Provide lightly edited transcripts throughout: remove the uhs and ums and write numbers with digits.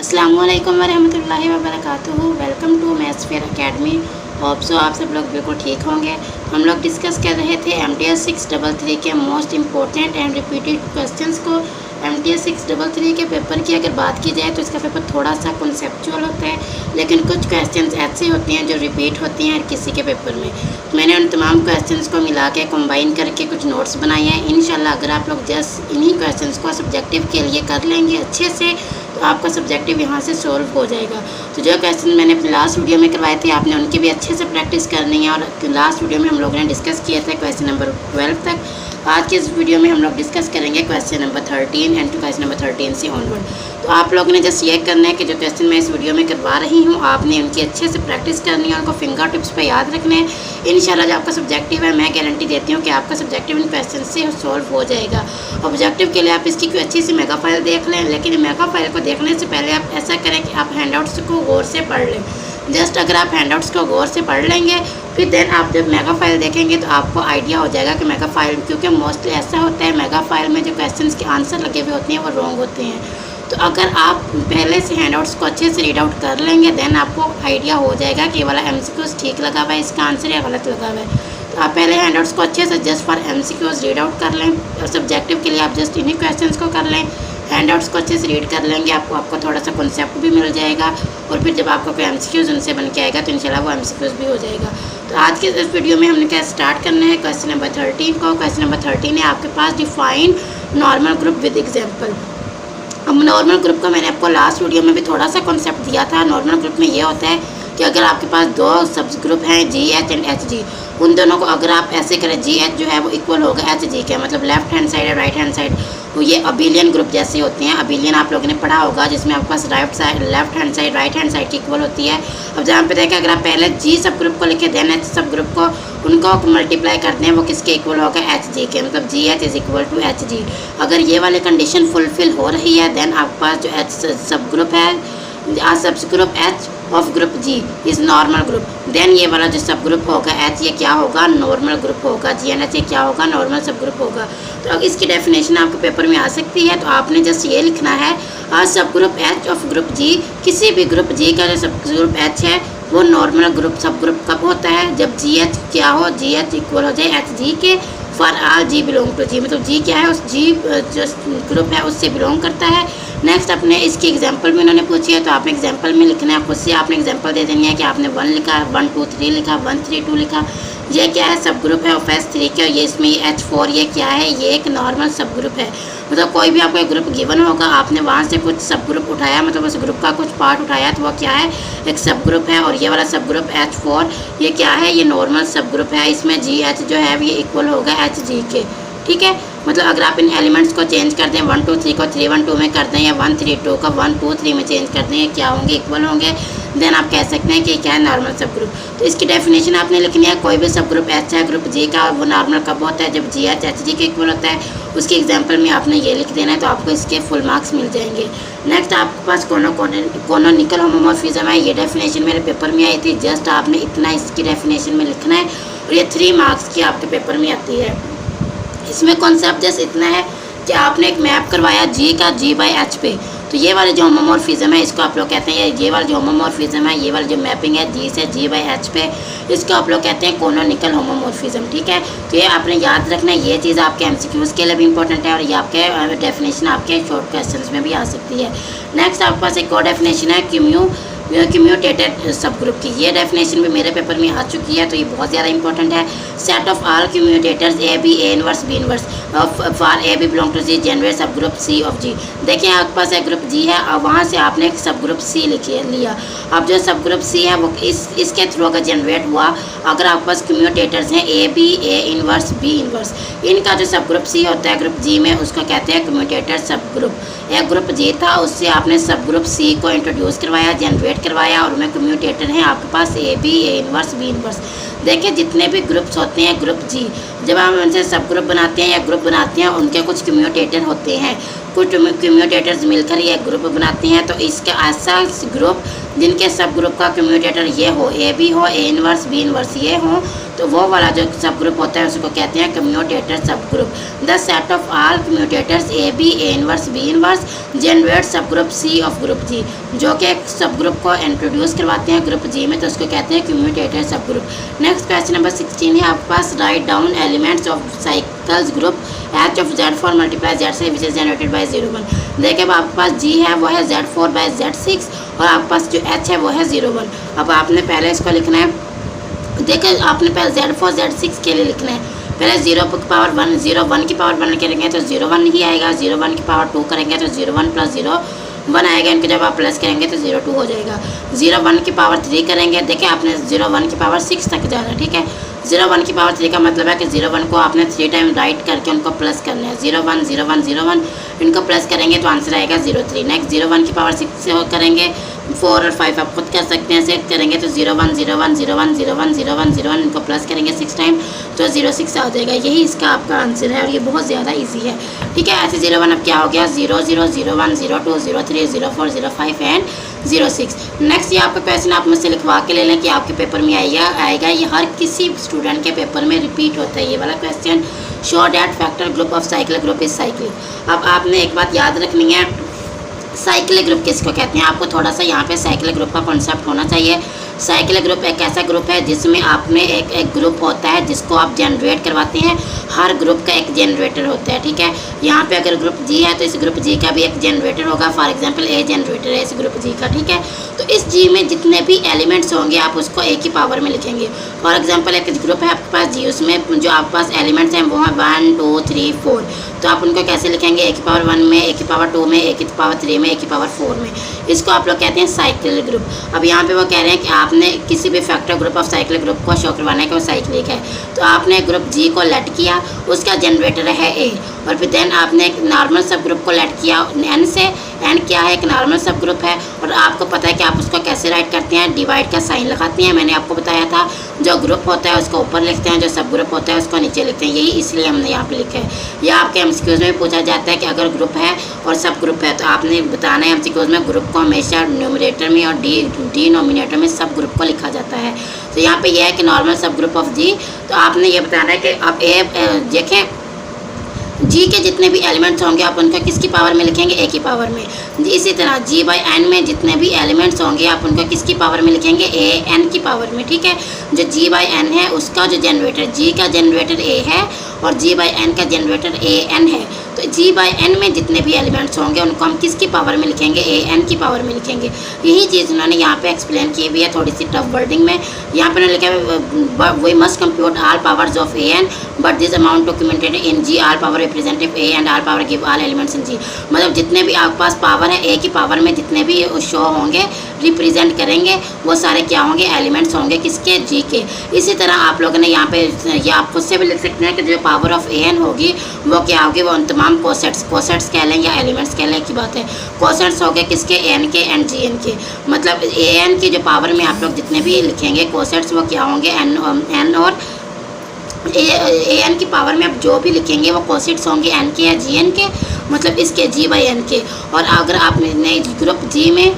अस्सलामुअलैकुम वरहमतुल्लाहि वबरकातुहू। Welcome to maths fair academy. Hope so आप सब लोग बिल्कुल ठीक होंगे। हम लोग डिस्कस कर रहे थे MTS 633 के most important and repeated questions को। MTS 633 के पेपर की अगर बात की जाए तो इसका पेपर थोड़ा सा कॉन्सेप्चुअल होता है, लेकिन कुछ क्वेश्चंस ऐसे होते हैं जो रिपीट होती हैं हर किसी के पेपर में। मैंने उन तमाम क्वेश्चंस को मिला के कंबाइन करके कुछ नोट्स बनाए हैं। इंशाल्लाह अगर आप लोग जस्ट इन्हीं क्वेश्चंस को सब्जेक्टिव के लिए कर लेंगे अच्छे से तो आपका सब्जेक्टिव यहाँ से सोल्व हो जाएगा। तो जो क्वेश्चन मैंने अपने लास्ट वीडियो में करवाए थे आपने उनकी भी अच्छे से प्रैक्टिस करनी है। और लास्ट वीडियो में हम लोगों ने डिस्कस किए थे क्वेश्चन नंबर 12 तक। आज के इस वीडियो में हम लोग डिस्कस करेंगे question number 13 and to question number 13 से ऑनवर्ड। तो आप लोगों ने जस्ट ये करना है कि जो क्वेश्चन मैं इस वीडियो में करवा रही हूँ आपने उनकी अच्छे से प्रैक्टिस करनी है, उनको फिंगर टिप्स पे याद रखने हैं। इंशाल्लाह जो आपका सब्जेक्टिव है मैं गारंटी देती हूँ कि आपका सब्जेक्टिव इन क्वेश्चन से सॉल्व हो जाएगा। ऑब्जेक्टिव के लिए आप इसकी कोई अच्छी सी मेगा फाइल देख लें, लेकिन मेगा फाइल को देखने से पहले आप ऐसा करें कि आप हैंडआउट्स को गौर से पढ़ लें। जस्ट अगर आप हैंडआउट्स को गौर से पढ़ लेंगे फिर देन आप जब मेगा फाइल देखेंगे तो आपको आइडिया हो जाएगा कि मेगा फाइल, क्योंकि मोस्टली ऐसा होता है मेगा फाइल में जो क्वेश्चंस के आंसर लगे हुए होते हैं वो रॉन्ग होते हैं। तो अगर आप पहले से हैंडआउट्स को अच्छे से रीड आउट कर लेंगे देन आपको आइडिया हो जाएगा कि ये वाला MCQs ठीक लगा हुआ है, इसका आंसर या गलत लगा हुआ है। तो आप पहले हैंडआउट्स को अच्छे से just for MCQs read out कर लें और सब्जेक्टिव के लिए आप जस्ट इन्हीं क्वेश्चंस को कर लें। हैंडआउट्स को अच्छे से रीड कर लेंगे आपको थोड़ा सा कॉन्सेप्ट भी मिल जाएगा और फिर जब आपको कोई MCQs उनसे बन के आएगा तो इंशाल्लाह वो MCQs भी हो जाएगा। तो आज के इस वीडियो में हमने क्या स्टार्ट करना है क्वेश्चन नंबर 13 को। क्वेश्चन नंबर 13 है आपके पास define normal group with example. अब नॉर्मल ग्रुप का मैंने आपको लास्ट वीडियो में भी थोड़ा सा कॉन्सेप्ट दिया था। नॉर्मल ग्रुप में ये होता है कि अगर आपके पास दो सब ग्रुप हैं GH एंड HG, उन दोनों को अगर आप ऐसे करें GH जो है वो इक्वल होगा HG के, मतलब लेफ्ट हैंड साइड और राइट हैंड साइड, तो ये अबिलियन ग्रुप जैसे होते हैं। अबिलियन आप लोगों ने पढ़ा होगा जिसमें आपके पास left hand side right hand side की इक्वल होती है। अब जहाँ पे देखें अगर आप पहले G सब ग्रुप को लिखे देन H सब ग्रुप को उनको मल्टीप्लाई करते हैं वो किसके इक्वल होगा HG के, मतलब GH is equal to HG। अगर ये वाली कंडीशन फुलफिल हो रही है देन आपके पास जो H सब ग्रुप है sub group H of group G is normal group. Then ये वाला जो सब ग्रुप होगा H ये क्या होगा, नॉर्मल ग्रुप होगा। G एंड H ये क्या होगा, नॉर्मल सब ग्रुप होगा। तो अब इसकी डेफिनेशन आपके पेपर में आ सकती है। तो आपने जस्ट ये लिखना है sub group H of group G, किसी भी ग्रुप G का जो सब ग्रुप H है वो नॉर्मल ग्रुप सब ग्रुप कब होता है, जब GH क्या हो, GH इक्वल हो जाए HG के for all G belong to G, मतलब G क्या है उस G जो ग्रुप है उससे बिलोंग करता है। नेक्स्ट अपने इसकी एग्जांपल भी उन्होंने पूछी है तो आपने एग्जांपल में लिखना है, खुद से आपने एग्जांपल दे देनी है कि आपने 1 लिखा, 1 2 3 लिखा, 1 3 2 लिखा। ये क्या है, सब ग्रुप है ऑफ H3 के, ये इसमें H4 ये क्या है, ये एक नॉर्मल सब ग्रुप है। मतलब कोई भी आपको एक ग्रुप गिवन होगा आपने वहाँ से कुछ सब ग्रुप उठाया, मतलब उस ग्रुप का कुछ पार्ट उठाया तो वो क्या है, एक सब ग्रुप है। और ये वाला सब ग्रुप H4 ये क्या है, ये नॉर्मल सब ग्रुप है। इसमें GH जो है ये इक्वल होगा HG के, ठीक है। मतलब अगर आप इन एलिमेंट्स को चेंज कर दें 1 2 3 को 3 1 2 में कर दें या 1 3 2 का 1 2 3 में चेंज कर दें, क्या होंगे, इक्वल होंगे। देन आप कह सकते हैं कि क्या है, नॉर्मल सब ग्रुप। तो इसकी डेफिनेशन आपने लिखनी है, कोई भी सब ग्रुप H है ग्रुप G का वो नॉर्मल कब होता है, जब GH HG के इक्वल होता है। उसके एग्जाम्पल में आपने ये लिख देना है तो आपको इसके फुल मार्क्स मिल जाएंगे। नेक्स्ट आपके पास कोनोनिकल होमोमॉर्फिज्म है, ये डेफिनेशन मेरे पेपर में आई थी। जस्ट आपने इतना इसकी डेफिनेशन में लिखना है और ये 3 मार्क्स की आपके पेपर में आती है। इसमें कॉन्सेप्ट जस्ट इतना है कि आपने एक मैप करवाया G का G/H पे, तो ये वाले जो होमोमॉर्फिज्म है इसको आप लोग कहते हैं, ये वाला जो होमोमॉर्फिज्म है, ये वाला जो मैपिंग है G से G/H पे, इसको आप लोग कहते हैं कोनोनिकल होमोमॉर्फिज्म, ठीक है। तो ये आपने याद रखना है, ये चीज़ आपके MCQs के लिए भी इंपॉर्टेंट है और ये आपके डेफिनेशन आपके शॉर्ट क्वेश्चंस में भी आ सकती है। नेक्स्ट आपके पास एक और डेफिनेशन है क्यूम्यूटेटेड सब ग्रुप की, ये डेफिनेशन भी मेरे पेपर में आ चुकी है तो ये बहुत ज़्यादा इंपॉर्टेंट है। Set of all commutators A inverse B inverse for A B belong to G generate सब ग्रुप C ऑफ G। देखिए आपके पास एक ग्रुप G है और वहाँ से आपने एक सब ग्रुप C लिया। अब जो सब ग्रुप C है वो इसके थ्रू अगर जनरेट हुआ, अगर आपके पास क्यूम्यूटेटर्स हैं A इनवर्स B इनवर्स, इनका जो सब ग्रुप C होता है ग्रुप G में उसको कहते हैं क्यूम्यूटेटर सब ग्रुप। एक ग्रुप G था उससे आपने सब ग्रुप C को इंट्रोड्यूस करवाया, जनरेट करवाया और उनमें कम्यूटेटर हैं आपके पास A इनवर्स B इनवर्स। देखिए जितने भी ग्रुप्स होते हैं ग्रुप G, जब हम उनसे सब ग्रुप बनाते हैं या ग्रुप बनाते हैं उनके कुछ कम्यूटेटर होते हैं, कुछ कम्यूटेटर्स मिलकर ये ग्रुप बनाते हैं। तो इसका ऐसा ग्रुप जिनके सब ग्रुप का कम्यूटेटर ये हो, A B हो, A इनवर्स B इनवर्स ये हो, तो वो वाला जो सब ग्रुप होता है उसको कहते हैं commutator sub group. The set of all commutators A B, A inverse, B inverse generate सब group C of group G, जो कि एक सब ग्रुप को इंट्रोड्यूस करवाते हैं ग्रुप जी में, तो उसको कहते हैं commutator sub group. Next question number 16 है आपके पास, write down elements of cycles group H of Z4 multiply Z6 which is generated by 0 1। देखिए अब आपके पास जी है वो है Z4 बाय Z6 और आपके पास जो H है वो है 0 1। अब आपने पहले इसको लिखना है, देखिए आपने पहले Z4 Z6 के लिए लिखना है, पहले 0 की पावर 1, 0 1 की पावर 1 करेंगे तो 0 1 ही आएगा, 0 1 की पावर 2 करेंगे तो 0 1 प्लस 0 1 आएगा, इनको जब आप प्लस करेंगे तो 0 2 हो जाएगा। 0 1 की पावर 3 करेंगे, देखिए आपने 0 1 की पावर 6 तक जाना है, ठीक है। 0 1 की पावर 3 का मतलब है कि 0 1 को आपने 3 टाइम राइट करके उनको प्लस करना है, 0 1 0 1 0 1 इनको प्लस करेंगे तो आंसर आएगा 0 3। नेक्स्ट 0 1 की पावर 6 से करेंगे, 4 और 5 आप खुद कर सकते हैं, सेट करेंगे तो 0 1 0 1 0 1 0 1 0 1 0 1 इनको प्लस करेंगे 6 टाइम तो 0 6 आ जाएगा। यही इसका आपका आंसर है और ये बहुत ज़्यादा इजी है, ठीक है। ऐसे 0 1 अब क्या हो गया, 0 0 0 1 0 2 0 3 0 4 0 5 एंड 0 6। नेक्स्ट ये आपका क्वेश्चन आप मुझसे लिखवा के ले लें कि आपके पेपर में आएगा। ये हर किसी स्टूडेंट के पेपर में रिपीट होता है ये वाला question. Show that factor group of cycle group is cyclic. अब आपने एक बात याद रखनी है, साइक्लिक ग्रुप किसको कहते हैं, आपको थोड़ा सा यहाँ पे साइक्लिक ग्रुप का कॉन्सेप्ट होना चाहिए। साइक्लिक ग्रुप एक ऐसा ग्रुप है जिसमें आप में एक ग्रुप होता है जिसको आप जनरेट करवाते हैं, हर ग्रुप का एक जनरेटर होता है, ठीक है। यहाँ पे अगर ग्रुप जी है तो इस ग्रुप जी का भी एक जनरेटर होगा, फॉर एग्जांपल ए जनरेटर है इस ग्रुप जी का, ठीक है। तो इस जी में जितने भी एलिमेंट्स होंगे आप उसको ए की पावर में लिखेंगे। फॉर एग्जाम्पल एक ग्रुप है आपके पास जी, उसमें जो आपके पास एलिमेंट्स हैं वो हैं 1 2 3 4, तो आप उनको कैसे लिखेंगे, ए की पावर 1 में, ए की पावर 2 में, ए की पावर 3 में, ए की पावर 4 में। इसको आप लोग कहते हैं साइक्लिक ग्रुप। अब यहाँ पे वो कह रहे हैं कि आपने किसी भी factor group of cyclic group को शो करवाना है कि वो साइक्लिक है, तो आपने ग्रुप जी को लेट किया, उसका जनरेटर है ए, और फिर देन आपने एक नॉर्मल सब ग्रुप को लेट किया एन से, एन क्या है, एक नॉर्मल सब ग्रुप है, और आपको पता है कि आप उसको कैसे राइट करते हैं, डिवाइड का साइन लगाते हैं। मैंने आपको बताया था जो ग्रुप होता है उसको ऊपर लिखते हैं, जो सब ग्रुप होता है उसको नीचे लिखते हैं, यही इसलिए हमने यहाँ पे लिखा है। या आपके एमसीक्यूज में पूछा जाता है कि अगर ग्रुप है और सब ग्रुप है तो आपने बताना है एमसीक्यूज में ग्रुप को हमेशा न्यूमरेटर में और डिनोमिनेटर में सब ग्रुप को लिखा जाता है। तो यहाँ पे यह है कि नॉर्मल सब ग्रुप ऑफ जी, तो आपने ये बताना है कि अब ए देखें जी के जितने भी एलिमेंट्स होंगे आप उनको किसकी पावर में लिखेंगे, ए की पावर में। इसी तरह जी बाई एन में जितने भी एलिमेंट्स होंगे आप उनको किसकी पावर में लिखेंगे, ए एन की पावर में, ठीक है। जो जी बाई एन है उसका जो जनरेटर, जी का जनरेटर ए है और जी बाई एन का जनरेटर ए एन है, तो जी बाई एन में जितने भी एलिमेंट्स होंगे उनको हम किसकी पावर में लिखेंगे, ए एन की पावर में लिखेंगे। यही चीज़ उन्होंने यहाँ पे एक्सप्लेन की हुई है थोड़ी सी टफ वर्डिंग में। यहाँ पर लिखा है we must compute all powers of A N but this amount documented in G, all power representative A and all power give all elements in G. मतलब जितने भी आपके पास पावर है ए की पावर में जितने भी शो होंगे रिप्रेजेंट करेंगे वो सारे क्या होंगे, एलिमेंट्स होंगे किसके, जी के। इसी तरह आप लोगों ने यहाँ पे या आप खुद से भी लिख सकते हैं कि जो पावर ऑफ ए एन होगी वो क्या होगी, वो उन तमाम कोसेट्स कह लें या एलिमेंट्स कह लें की बात है। कोसेट्स हो गए किसके, ए एन के एंड जी एन के। मतलब ए एन की जो पावर में आप लोग जितने भी लिखेंगे कोसेट्स वो क्या होंगे, एन और ए एन की पावर में आप जो भी लिखेंगे वो कोसेट्स होंगे एन के या जी एन के, मतलब इसके जी बाई एन के। और अगर आपने ग्रुप जी में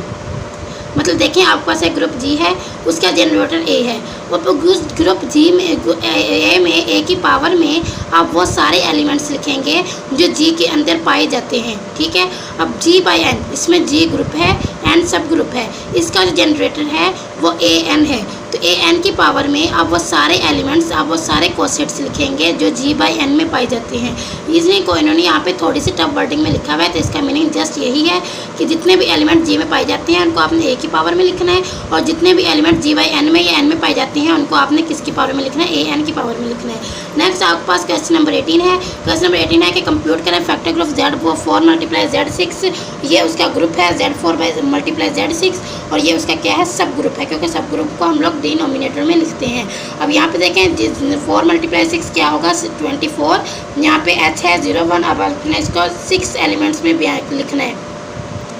मतलब देखें आपके पास एक ग्रुप जी है उसका जनरेटर ए है, और ग्रुप जी में ए में ए की पावर में आप वो सारे एलिमेंट्स लिखेंगे जो जी के अंदर पाए जाते हैं, ठीक है। अब जी बाई एन, इसमें जी ग्रुप है, एन सब ग्रुप है, इसका जो जनरेटर है वो ए एन है, तो ए एन की पावर में आप वो सारे एलिमेंट्स, आप वो सारे कोसेट्स लिखेंगे जो जी बाई एन में पाए जाते हैं। इसलिए को इन्होंने यहाँ पे थोड़ी सी टफ वर्डिंग में लिखा हुआ है, तो इसका मीनिंग जस्ट यही है कि जितने भी एलिमेंट जी में पाए जाते हैं उनको आपने ए की पावर में लिखना है, और जितने भी एलिमेंट जी बाई एन में या एन में पाए जाते हैं उनको आपने किसकी पावर में लिखना है, ए एन की पावर में लिखना है। नेक्स्ट आपके पास क्वेश्चन नंबर 18 है। क्वेश्चन नंबर 18 है कि कंप्यूट करें factor group Z4 multiply Z6। ये उसका ग्रुप है Z4 मल्टीप्लाई Z6 और ये उसका क्या है, सब ग्रुप है, क्योंकि सब ग्रुप को हम लोग डिनोमिनेटर में लिखते हैं। अब यहाँ पे देखें 4 मल्टीप्लाई 6 क्या होगा, 24। यहाँ पे H है 0 1, अब आपने इसको 6 एलिमेंट्स में लिखना है,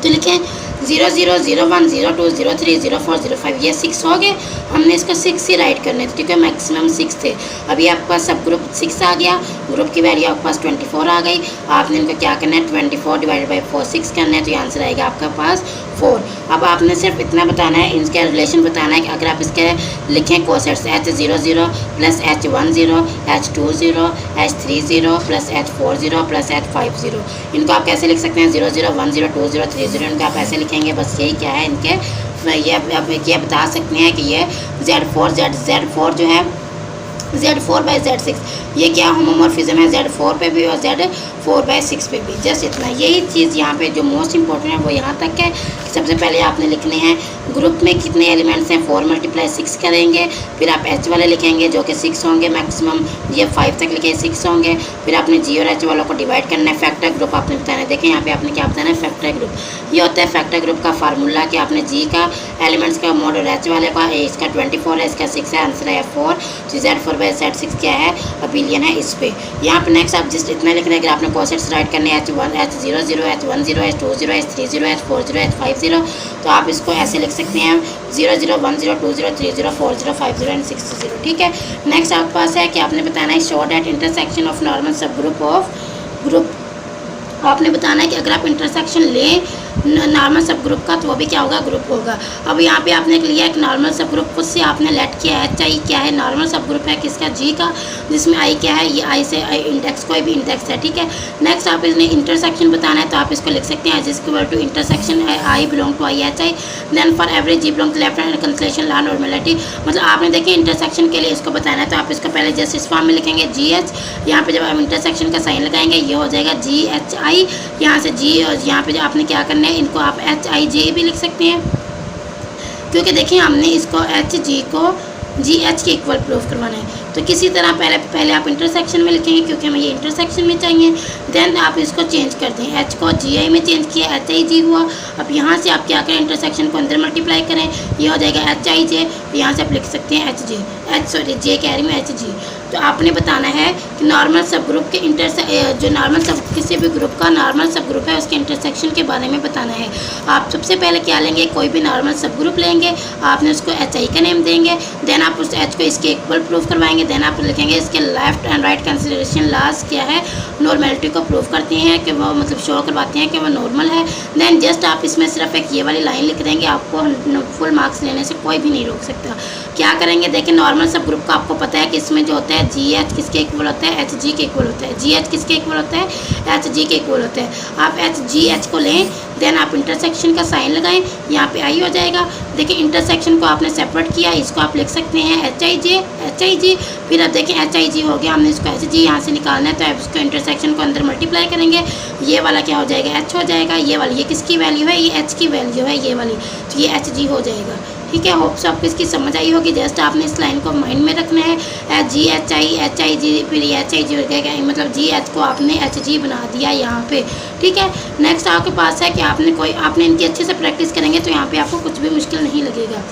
तो लिखें 0 0 0 1 0 2 0 3 0 4 0 5, ये 6 हो गए। हमने इसको 6 ही राइट करने थे क्योंकि मैक्सिमम 6 थे। अभी आपके पास सब ग्रुप 6 आ गया, ग्रुप की वैल्यू आपके पास 24 आ गई। आपने इनको क्या करना है, 24 डिवाइडेड बाई 4 6 करना है, तो ये आंसर आएगा आपका पास 4। अब अब आपने सिर्फ इतना बताना है, इनके रिलेशन बताना है कि अगर आप इसके लिखें cosets H00 plus H10 H20 H30 plus H40 plus H50, इनको आप कैसे लिख सकते हैं 00 10 20 30, इनको आप ऐसे लिखेंगे। बस यही क्या है इनके, ये बता सकते हैं कि ये Z4 जो है Z4/Z6 ये क्या होमोमॉर्फिज्म है Z4 पे भी और Z4/6 पे भी। जस्ट इतना, यही चीज़ यहाँ पे जो मोस्ट इंपॉर्टेंट है वो यहाँ तक है। सबसे पहले आपने लिखने हैं ग्रुप में कितने एलिमेंट्स हैं, 4 × 6 करेंगे, फिर आप H वाले लिखेंगे जो कि 6 होंगे मैक्सिमम, ये 5 तक लिखे 6 होंगे। फिर आपने G और H वालों को डिवाइड करना है, फैक्टर ग्रुप आपने बताना है। देखें यहाँ पे आपने क्या बताना है, फैक्टर ग्रुप। ये होता है फैक्टर ग्रुप का फार्मूला कि आपने G का एलिमेंट्स का मोड और H वाले का, इसका 24 है, इसका 6 है, आंसर है 4। Z4/Z6 क्या है, अबिलियन है इस पे। यहाँ पे नेक्स्ट आप जस्ट इतना लिख रहे हैं कि आपने कोसेट्स राइट करने हैं H00 H10 H20 H30 H40 H50, तो आप इसको ऐसे लिख सकते हैं 00 10 20 30 40 50 एंड 60। ठीक है, नेक्स्ट आपके पास है कि आपने बताना है show that intersection of normal सब ग्रुप ऑफ ग्रुप। आपने बताना है कि अगर आप इंटरसेक्शन लें नॉर्मल सब ग्रुप का तो वो भी क्या होगा, ग्रुप होगा। अब यहाँ पे आपने लिया एक नॉर्मल सब ग्रुप, खुद से आपने लेट किया है HI क्या है, नॉर्मल सब ग्रुप है किसका, G का, जिसमें I क्या है, ये I से इंडेक्स कोई भी इंडेक्स है। ठीक है, नेक्स्ट आप इसने इंटरसेक्शन बताना है तो आप इसको लिख सकते हैं equal to intersection I belong to IHI, then for every G belong to left hand cancellation law normality. मतलब आपने देखिए इंटरसेक्शन के लिए इसको बताना है तो आप इसको पहले जस्ट इस फॉर्म में लिखेंगे GH, यहाँ पे जब हम इंटरसेक्शन का साइन लगाएंगे ये हो जाएगा GHI, यहाँ से G, और यहाँ पे जो आपने क्या करना है इनको आप HIJ भी लिख सकते हैं, क्योंकि देखिए हमने इसको HG को GH के इक्वल प्रूफ करवाना है। तो किसी तरह पहले आप इंटरसेक्शन में लिखेंगे क्योंकि हमें ये इंटरसेक्शन में चाहिए, देन आप इसको चेंज कर दें, H को GI में चेंज किया HIG हुआ। अब यहाँ से आप क्या करें, इंटरसेक्शन को अंदर मल्टीप्लाई करें, ये हो जाएगा HIJ, यहाँ से आप लिख सकते हैं J कह रही मैं HG। तो आपने बताना है कि नॉर्मल सब ग्रुप के जो नॉर्मल सब किसी भी ग्रुप का नॉर्मल सब ग्रुप है उसके इंटरसेक्शन के बारे में बताना है। आप सबसे पहले क्या लेंगे, कोई भी नॉर्मल सब ग्रुप लेंगे, आपने उसको HI का नेम देंगे, देन आप उस H को इसके इक्वल प्रूफ करवाएंगे, देन आप लिखेंगे इसके left and right consideration last क्या है, नॉर्मेलिटी को प्रूफ करते हैं कि वो मतलब शो करवाते हैं कि वो नॉर्मल है। देन जस्ट आप इसमें सिर्फ एक ये वाली लाइन लिख देंगे, आपको फुल मार्क्स लेने से कोई भी नहीं रोक सकता। क्या करेंगे, देखिए नॉर्मल सब ग्रुप का आपको पता है कि इसमें जो होता है GH किसके इक्वल होता है, HG के इक्वल होता है। GH किसके इक्वल होता है, HG के इक्वल होता है। आप HGH को लें, देन आप इंटरसेक्शन का साइन लगाएं, यहाँ पे I हो जाएगा। देखिए इंटरसेक्शन को आपने सेपरेट किया, इसको आप लिख सकते हैं HIG, फिर अब देखें HIG हो गया, हमने इसको HG यहाँ से निकालना है तो आप इसको इंटरसेक्शन को अंदर मल्टीप्लाई करेंगे, ये वाला क्या हो जाएगा, H हो जाएगा, ये वाली ये किसकी वैल्यू है, ये H की वैल्यू है ये वाली, तो ये HG हो जाएगा। ठीक है, होप सो आपको इसकी समझ आई होगी। जस्ट आपने इस लाइन को माइंड में रखना है, GHI फिर ये HIG हो गया, मतलब GH को आपने HG बना दिया यहाँ पे। ठीक है, नेक्स्ट आपके पास है कि आपने इनकी अच्छे से प्रैक्टिस करेंगे तो यहाँ पे आपको कुछ भी मुश्किल नहीं लगेगा।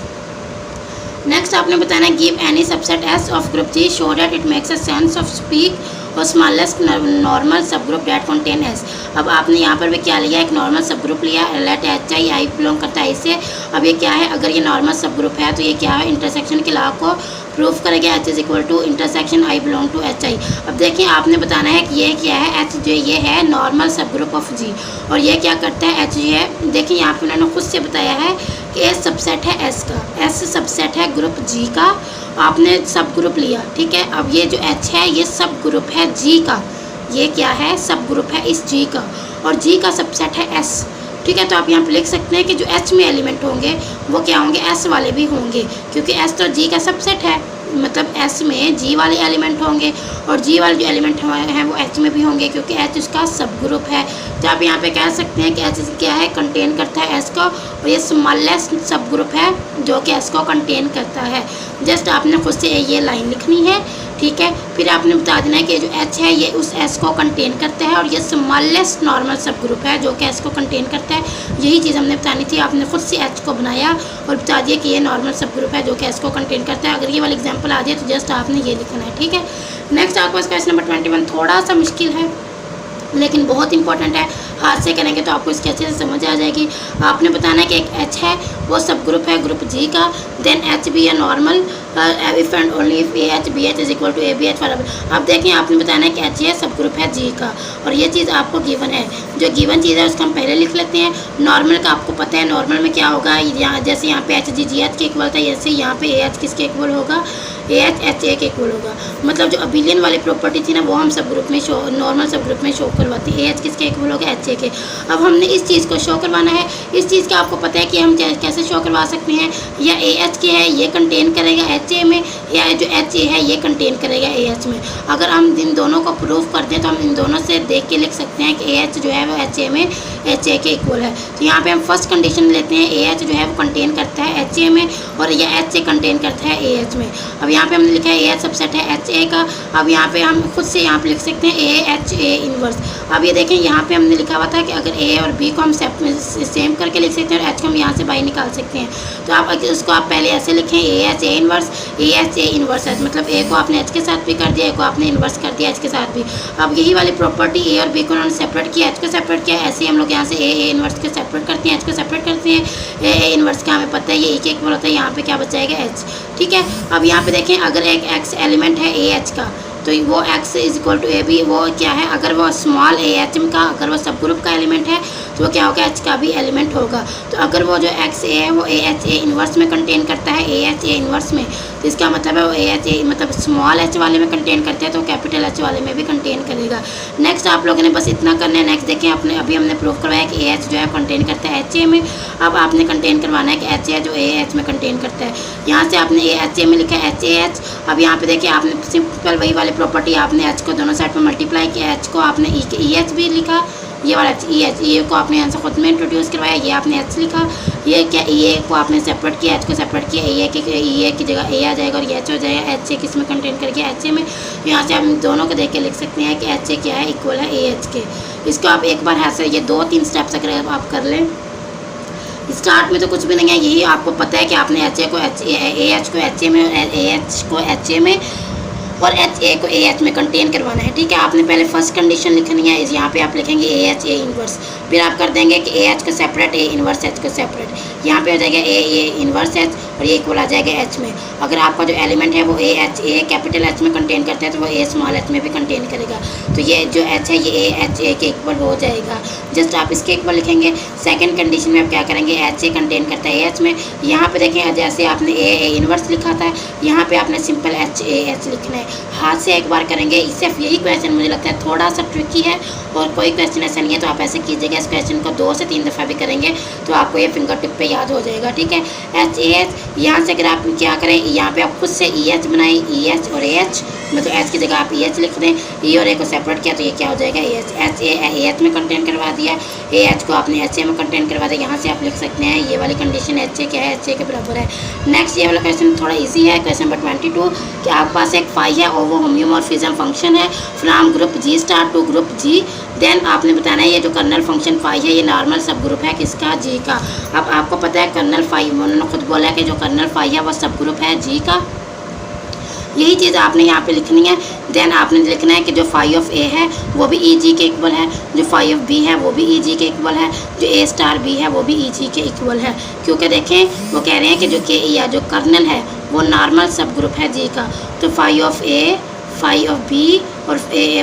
नेक्स्ट आपने बताना है give any subset S of group G show that it makes a sense of speak और स्मॉलेस्ट नॉर्मल सब ग्रुप डेट कंटेन S। अब आपने यहाँ पर भी क्या लिया, एक नॉर्मल सब ग्रुप लिया, लेट HI बिलोंग करता है इससे। अब ये क्या है, अगर ये नॉर्मल सब ग्रुप है तो ये क्या है, इंटरसेक्शन के लॉ को प्रूफ करेगा, H is equal to intersection I belong to HI। अब देखिए आपने बताना है कि ये क्या है, H जो ये है नॉर्मल सब ग्रुप ऑफ G, और ये क्या करता है, H ये है। देखिए यहाँ पे उन्होंने खुद से बताया है कि S सबसेट है S का, S सबसेट है ग्रुप G का, आपने सब ग्रुप लिया। ठीक है, अब ये जो H है ये सब ग्रुप है G का, ये क्या है, सब ग्रुप है इस G का, और G का सबसेट है S। ठीक है, तो आप यहाँ पे लिख सकते हैं कि जो H में एलिमेंट होंगे वो क्या होंगे, S वाले भी होंगे, क्योंकि S तो G का सबसेट है, मतलब S में G वाले एलिमेंट होंगे, और G वाले जो एलिमेंट हैं वो H में भी होंगे, क्योंकि H उसका सब ग्रुप है। तो आप यहाँ पे कह सकते हैं कि H क्या है, कंटेन करता है S को, और ये स्मॉलेस्ट सब ग्रुप है जो कि S को कंटेन करता है। जस्ट आपने खुद से ये लाइन लिखनी है। ठीक है, फिर आपने बता देना है कि जो H है ये उस S को कंटेन करता है, और ये स्मॉलेस्ट नॉर्मल सब ग्रुप है जो कि S को कंटेन करता है। यही चीज़ हमने बतानी थी, आपने खुद से H को बनाया और बता दिया कि ये नॉर्मल सब ग्रुप है जो कि S को कंटेन करता है। अगर ये वाला एग्जांपल आ जाए तो जस्ट आपने ये लिखना है। ठीक है, नेक्स्ट आपके पास क्वेश्चन नंबर 21 थोड़ा सा मुश्किल है लेकिन बहुत इंपॉर्टेंट है, हाथ से करेंगे तो आपको इसके अच्छे से समझ आ जाएगी। आपने बताना है कि एक H है वो सब ग्रुप है ग्रुप G का, देन H भी है normal if and only if A H B H is equal to A B H for. अब देखें आपने बताना है कि एच ए सब ग्रुप है जी का, और ये चीज़ आपको गिवन है। जो गिवन चीज़ है उसको हम पहले लिख लेते हैं। नॉर्मल का आपको पता है नॉर्मल में क्या होगा, यहाँ जैसे यहाँ पे एच जी एच के इक्वल था, जैसे यहाँ पे ए एच किसके इक्वल होगा, ए एच ए के इक्वल होगा। मतलब जो अबिलियन वाली प्रॉपर्टी थी ना वो हम सब ग्रुप में शो, नॉर्मल सब ग्रुप में शो करवाते हैं। ए एच किसके इक्वल होगा, एच ए के। अब हमने इस चीज़ को शो करवाना है। इस चीज़ का आपको पता है कि हम कैसे शो करवा सकते हैं, या ए एच के है ये कंटेन करेगा एच ए में, या जो एच ए है ये कंटेन करेगा ए एच में। अगर हम इन दोनों को प्रूव कर दें तो हम इन दोनों से देख के लिख सकते हैं कि ए एच जो है वो एच ए में एच ए के इक्वल है। तो यहाँ पे हम फर्स्ट कंडीशन लेते हैं, ए एच जो है वो कंटेन करता है एच ए में, और या एच ए कंटेन करता है ए एच में। अब यहाँ पे हमने लिखा है ए एच सबसेट है एच ए का। अब यहाँ पे हम खुद से यहाँ पे लिख सकते हैं ए एच ए इनवर्स। अब ये देखें यहाँ पे हमने लिखा हुआ था कि अगर ए और बी को हम सेम करके लिख सकते हैं और एच को हम यहाँ से बाई निकाल सकते हैं। तो आप उसको आप पहले ऐसे लिखें, A H A inverse, A H A inverse है, मतलब ए को आपने एच के साथ भी कर दिया, ए को आपने इनवर्स कर दिया एच के साथ भी। अब यही वाली प्रॉपर्टी ए और बी को उन्होंने सेपरेट किया, एच को सेपरेट किया, ऐसे ही हम लोग यहाँ से ए इनवर्स को सेपरेट करते हैं, एच को सेपरेट करते हैं। ए इनवर्स का हमें पता है ये एक इक्वल होता है, यहाँ पे क्या बचाएगा एच, ठीक है। अब यहाँ पे देखें अगर एक एक्स एलिमेंट है ए एच का, तो वो x is equal to A B, वो क्या है, अगर वो स्मॉल ए एच एम का, अगर वो सब ग्रुप का एलिमेंट है तो वो क्या होगा, h का भी एलिमेंट होगा। तो अगर वो जो x ए है वो ए एच ए इन्वर्स में कंटेन करता है, ए एच ए इन्वर्स में, तो इसका मतलब है वो ए एच ए मतलब स्मॉल h वाले में कंटेन करते हैं तो कैपिटल H वाले में भी कंटेन करेगा। नेक्स्ट आप लोगों ने बस इतना करना है। नेक्स्ट देखें, अपने अभी हमने प्रूव करवाया कि ए एच जो है कंटेन करता है एच ए में। अब आपने कंटेन करवाना है कि एच ए जो ए एच में कंटेन करता है। यहाँ से आपने ए एच ए में लिखा है एच ए एच। अब यहाँ पे देखिए आपने सिंपल वही वाली प्रॉपर्टी, आपने एच को दोनों साइड पर मल्टीप्लाई किया, एच को आपने ई एच भी लिखा, ये वाला ई एच, ई को आपने यहाँ से खुद में इंट्रोड्यूस करवाया, ये आपने एच लिखा, ये क्या ई ए को आपने सेपरेट किया, एच को सेपरेट किया, ई ए की जगह ए आ जाएगा और ये एच हो जाएगा, एच ए किस में कंटेन करके एच ए में। यहाँ से हम दोनों को देख के लिख सकते हैं कि एच ए क्या है, इक्वल है ए एच के। इसको आप एक बार ऐसे ये 2-3 स्टेप्स अगर आप कर लें, स्टार्ट में तो कुछ भी नहीं है, यही आपको पता है कि आपने एच ए को ए एच को एच ए में, ए एच को एच ए में और एच ए को ए एच में कंटेन करवाना है, ठीक है। आपने पहले फर्स्ट कंडीशन लिखनी है, इस यहाँ पे आप लिखेंगे ए एच ए इनवर्स, फिर आप कर देंगे कि ए एच को सेपरेट, ए इनवर्स एच को सेपरेट, यहाँ पे हो जाएगा ए इनवर्स एच और ये इक्वल आ जाएगा एच में। अगर आपका जो एलिमेंट है वो A H A capital H में कंटेन करता है तो वो ए स्मॉल एच में भी कंटेन करेगा, तो ये जो एच है ये ए एच ए के इक्वल हो जाएगा। जस्ट आप इसके इक्वल लिखेंगे। सेकेंड कंडीशन में आप क्या करेंगे, एच ए कंटेन करता है एच में। यहाँ पे देखें जैसे आपने ए इनवर्स लिखा था, यहाँ पे आपने सिंपल एच ए एच लिखना है। हाथ से एक बार करेंगे, इससे यही क्वेश्चन मुझे लगता है थोड़ा सा ट्रिकी है और कोई क्वेश्चन ऐसा नहीं है, तो आप ऐसे कीजिएगा, इस क्वेश्चन को 2 से 3 दफ़ा भी करेंगे तो आपको ये फिंगर टिप पे याद हो जाएगा, ठीक है। एच ए एच, यहाँ से अगर आप क्या करें, यहाँ पे आप खुद से ई एच बनाएं, ई एच और ए एच, मतलब एच की जगह आप ई एच लिख दें, ई और ए को सेपरेट किया तो ये क्या हो जाएगा A H, H A H में कंटेन करवा दिया, ए एच को आपने एच ए में कंटेन करवा दिया। यहाँ से आप लिख सकते हैं ये वाली कंडीशन एच ए क्या है, एच ए के बराबर है। नेक्स्ट ये वाला क्वेश्चन थोड़ा ईजी है, क्वेश्चन नंबर 22 कि आपके पास एक फाई है और वो होम्योमॉर्फिज्म फंक्शन है from group G star to group G. Then आपने बताना है ये जो कर्नल फंक्शन फाई है ये नॉर्मल सब ग्रुप है किसका, जी का। अब आपको पता है कर्नल फाई, उन्होंने खुद बोला है कि जो कर्नल फाई है वो सब ग्रुप है जी का, यही चीज़ आपने यहाँ पे लिखनी है। देन आपने लिखना है कि जो फाई ऑफ ए है वो भी ई जी के इक्वल है, जो फाई ऑफ बी है वो भी ई जी के इक्वल है, जो ए स्टार बी है वो भी ई जी के इक्वल है। क्योंकि देखें वो कह रहे हैं कि जो के या जो कर्नल है वो नॉर्मल सब ग्रुप है जी का, तो phi of A, phi of B और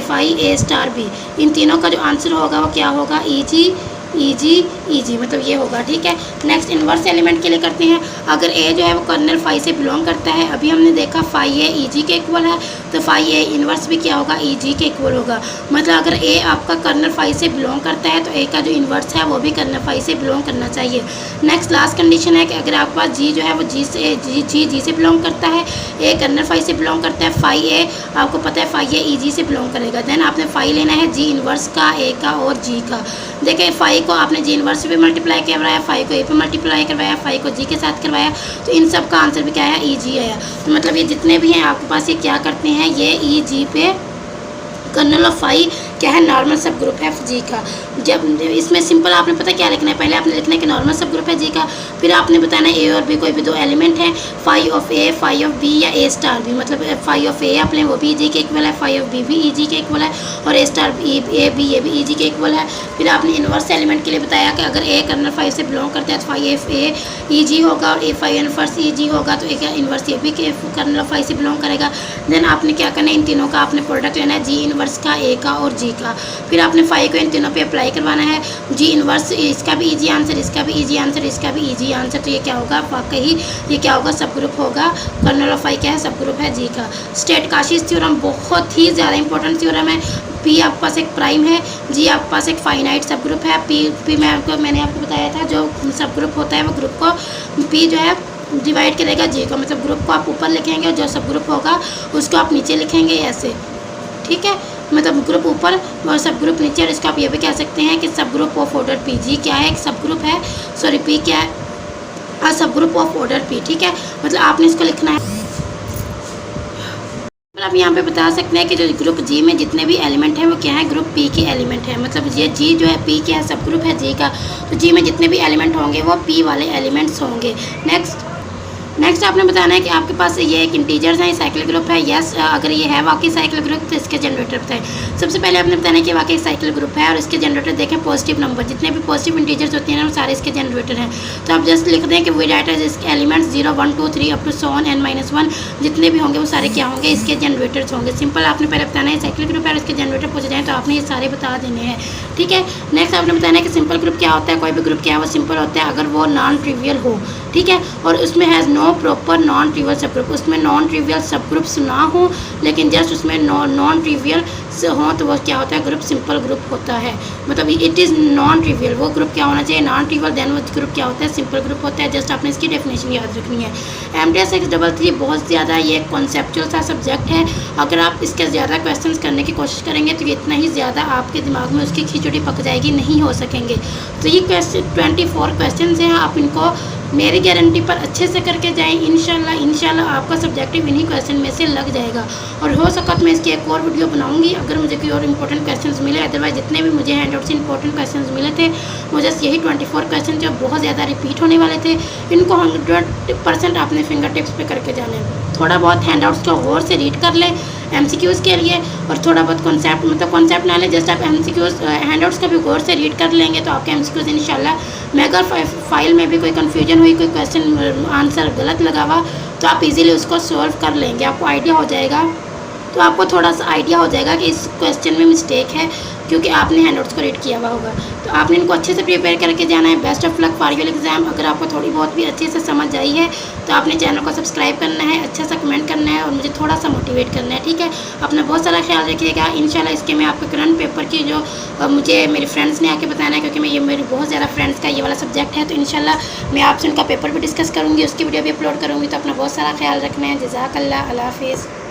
फाई ए स्टार बी, इन तीनों का जो आंसर होगा वो क्या होगा, ई जी ई जी ई जी, मतलब ये होगा, ठीक है। नेक्स्ट इन्वर्स एलिमेंट के लिए करते हैं। अगर ए जो है वो कर्नल फाई से बिलोंग करता है, अभी हमने देखा फाई ए ई जी के इक्वल है, तो फाई ए इन्वर्स भी क्या होगा, ई जी के इक्वल होगा। मतलब अगर ए आपका कर्नल फाई से बिलोंग करता है तो ए का जो इन्वर्स है वो भी कर्नल फाई से बिलोंग करना चाहिए। नेक्स्ट लास्ट कंडीशन है कि अगर आपके पास जी जो है वो जी से बिलोंग करता है, ए कर्नल फाई से बिलोंग करता है, फाई ए आपको पता है फाई ए ई जी से बिलोंग करेगा। देन आपने फाई लेना है जी इन्वर्स का, ए का और जी का। देखिए फाई को आपने जी इन्वर्स पे मल्टीप्लाई करवाया, फाई को ए पे मल्टीप्लाई करवाया, फाई को जी के साथ करवाया, तो इन सब का आंसर भी क्या है, ई जी आया। तो मतलब ये जितने भी हैं आपके पास ये क्या करते हैं, ये ई जी पे कर्नल ऑफ फाई क्या है, नॉर्मल सब ग्रुप है जी का। जब इसमें सिंपल आपने पता क्या लिखना है, पहले आपने लिखना है कि नॉर्मल सब ग्रुप है जी का, फिर आपने बताना है ए और बी कोई भी दो एलिमेंट हैं, phi of A phi of B या ए स्टार बी, मतलब फाई ऑफ ए आप लें वो भी जी के इक्वल है, फाई ऑफ बी भी ई जी के इक्वल है, और ए स्टार ए बी ये भी ई जी के इक्वल है। फिर आपने इन्वर्स एलिमेंट के लिए बताया कि अगर ए कर्नल फाई से बिलोंग करता है तो फाई एफ ए ई जी होगा, और ए फाई इन्वर्स ई जी होगा तो एक इन्वर्स ये भी कर्नल फाई से बिलोंग करेगा। देन आपने क्या करना है, इन तीनों का आपने प्रोडक्ट लेना है, जी इन्वर्स का, ए का और जी का। फिर आपने फाई को इन तीनों पे अप्लाई करवाना है, जी इन्वर्स इसका भी इजी आंसर, इसका भी इजी आंसर, इसका भी इजी आंसर, तो ये क्या होगा, वाकई ये क्या होगा, सब ग्रुप होगा। कर्नल ऑफ फाई क्या है, सब ग्रुप है जी का। स्टेट काशीस थ्योरम बहुत ही ज़्यादा इंपॉर्टेंट थ्योरम है। पी आपके पास एक प्राइम है, जी आपके पास एक फाइनाइट सब ग्रुप है। पी मैंने आपको बताया था जो सब ग्रुप होता है वो ग्रुप को पी जो है डिवाइड करेगा जी को, मतलब ग्रुप को आप ऊपर लिखेंगे और जो सब ग्रुप होगा उसको आप नीचे लिखेंगे ऐसे, ठीक है, मतलब ग्रुप ऊपर और सब ग्रुप नीचे। और इसको आप ये भी कह सकते हैं कि सब ग्रुप ऑफ ऑर्डर पी। जी क्या है, एक सब ग्रुप है, सॉरी पी क्या है, sub group of order P, ठीक है, मतलब आपने इसको लिखना है। आप यहाँ पे बता सकते हैं कि जो ग्रुप जी में जितने भी एलिमेंट हैं वो क्या है, ग्रुप पी के एलिमेंट है, मतलब ये जी जो है पी क्या है, सब ग्रुप है जी का, तो जी में जितने भी एलिमेंट होंगे वो पी वाले एलिमेंट्स होंगे। नेक्स्ट आपने बताना है कि आपके पास ये एक इंटीजर्स है, साइकिल ग्रुप है, यस अगर ये है वाकई साइकिल ग्रुप तो इसके जनरेटर बताएं। सबसे पहले आपने बताना है कि वाकई साइकिल ग्रुप है और इसके जनरेटर देखें पॉजिटिव नंबर, जितने भी पॉजिटिव इंटीजर्स होते हैं ना वो सारे इसके जनरेटर हैं। तो आप जस्ट लिख दें कि वी डाटा इसके elements 0 1 2 3 up to so on n -1 जितने भी होंगे वो सारे क्या होंगे, इसके जनरेटर्स होंगे। सिंपल आपने पहले बताना है साइकिल ग्रुप है और इसके जनरेटर पूछे जाएँ तो आपने ये सारे बता देने हैं, ठीक है। नेक्स्ट आपने बताना है कि सिंपल ग्रुप क्या होता है, कोई भी ग्रुप क्या है वो सिंपल होता है अगर वो नॉन ट्रिवियल हो, ठीक है, और उसमें has no proper non trivial sub group, उसमें नॉन ट्रिवियल सब ग्रुप्स ना हो लेकिन जस्ट उसमें नॉन ट्रिवियल हो तो वो क्या होता है, ग्रुप सिंपल ग्रुप होता है, मतलब इट इज़ नॉन ट्रिवियल, वो ग्रुप क्या होना चाहिए, नॉन ट्रिवियल, देन वो ग्रुप क्या होता है, सिंपल ग्रुप होता है। जस्ट आपने इसकी डेफिनेशन याद रखनी है। MTS 633 बहुत ज़्यादा ये कॉन्सेप्चुअल सा सब्जेक्ट है, अगर आप इसके ज़्यादा क्वेश्चन करने की कोशिश करेंगे तो इतना ही ज़्यादा आपके दिमाग में उसकी खिचड़ी पक जाएगी, नहीं हो सकेंगे। तो ये 24 क्वेश्चन हैं, आप इनको मेरी गारंटी पर अच्छे से करके जाएं, इंशाल्लाह आपका सब्जेक्टिव इन्हीं क्वेश्चन में से लग जाएगा। और हो सका तो मैं इसकी एक और वीडियो बनाऊंगी अगर मुझे कोई और इंपॉर्टेंट क्वेश्चंस मिले, अदरवाइज जितने भी मुझे हैंड आउट से इंपॉर्टेंट क्वेश्चंस मिले थे मुझे यही 24 क्वेश्चन जो बहुत ज़्यादा रिपीट होने वाले थे, इनको 100% आपने फिंगर टिप्स पे करके जाना है। थोड़ा बहुत हैंड आउट्स को गौर से रीड कर लें MCQs के लिए, और थोड़ा बहुत कॉन्सेप्ट ना लें, जस्ट आप MCQs हैंड आउट्स का भी गौर से रीड कर लेंगे तो आपके MCQs इंशाल्लाह में अगर फाइल में भी कोई कन्फ्यूजन हुई, कोई क्वेश्चन आंसर गलत लगा हुआ तो आप इजीली उसको सॉल्व कर लेंगे, आपको आइडिया हो जाएगा। तो आपको थोड़ा सा आइडिया हो जाएगा कि इस क्वेश्चन में मिस्टेक है क्योंकि आपने हैंड आउट्स को रीड किया हुआ होगा। तो आपने इनको अच्छे से प्रिपेयर करके जाना है। Best of luck for your exam. अगर आपको थोड़ी बहुत भी अच्छे से समझ आई है तो आपने चैनल को सब्सक्राइब करना है, अच्छा सा कमेंट करना है और मुझे थोड़ा सा मोटिवेट करना है, ठीक है। अपना बहुत सारा ख्याल रखिएगा। इंशाल्लाह इसके मैं आपके करंट पेपर की जो मुझे मेरे फ्रेंड्स ने आके बताना है, क्योंकि ये मेरे बहुत ज़्यादा फ्रेंड्स का ये वाला सब्जेक्ट है, तो इंशाल्लाह मैं आपसे उनका पेपर भी डिस्कस करूँगी, उसकी वीडियो भी अपलोड करूँगी। तो अपना बहुत सारा ख्याल रखना है। जज़ाकल्लाह, अल्लाह हाफ़िज़।